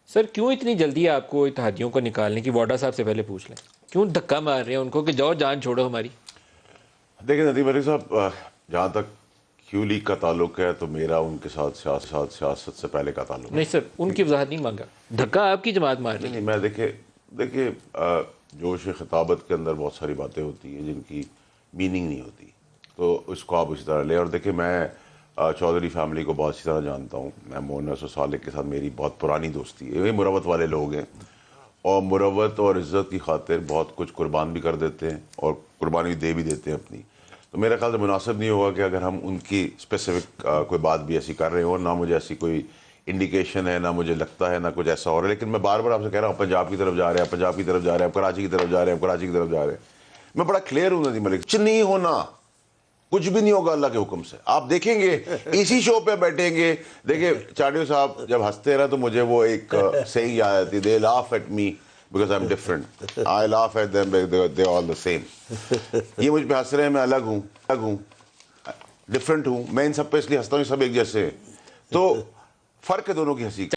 سر کیوں اتنی جلدی ہے آپ کو اتحادیوں کو نکالنے کی؟ واڈا صاحب سے پہلے پوچھ لیں، کیوں دھکا مار رہے ہیں ان کو کہ جاؤ جان چھوڑو ہماری؟ دیکھیں ندیم علی صاحب، جہاں تک کیو لیگ کا تعلق ہے تو میرا ان کے ساتھ سیاست سے پہلے کا تعلق ہے۔ نہیں سر، ان کی وضاحت نہیں مانگا، دھکا آپ کی جماعت مار رہی نہیں ہے۔ میں دیکھیں جوش خطابت کے اندر بہت ساری باتیں ہوتی ہیں جن کی میننگ نہیں ہوتی، تو اس کو آپ اسی طرح لیں۔ اور دیکھیں میں چودھری فیملی کو بہت اچھی طرح جانتا ہوں، میں مونس و صالح کے ساتھ میری بہت پرانی دوستی ہے، یہ مروت والے لوگ ہیں اور مروت اور عزت کی خاطر بہت کچھ قربان بھی کر دیتے ہیں اور قربانی دے بھی دیتے ہیں اپنی۔ تو میرا خیال سے مناسب نہیں ہوگا کہ اگر ہم ان کی اسپیسیفک کوئی بات بھی ایسی کر رہے ہوں، نہ مجھے ایسی کوئی انڈیکیشن ہے، نہ مجھے لگتا ہے، نہ کچھ ایسا ہو رہا ہے۔ لیکن میں بار بار آپ سے کہہ رہا ہوں پنجاب کی طرف جا رہے ہیں، پنجاب کی طرف جا رہے ہیں، کراچی کی طرف جا رہے ہیں، کراچی کی طرف جا رہے ہیں۔ میں بڑا کلیئر ہوں ندیم ملک، کچھ نہیں ہونا، کچھ بھی نہیں ہوگا اللہ کے حکم سے۔ آپ دیکھیں گے اسی شو پہ بیٹھیں گے، دیکھیں چاٹیو صاحب جب ہنستے رہے تو مجھے وہ ایک saying یاد آتی، they laugh at me because I'm different, I laugh at them because they're all the same۔ یہ مجھ پہ ہنس رہے ہیں، میں الگ ہوں، ڈفرینٹ ہوں، میں ان سب پہ اس لیے ہنستا ہوں، سب ایک جیسے ہیں۔ تو فرق ہے دونوں کی ہنسی کا۔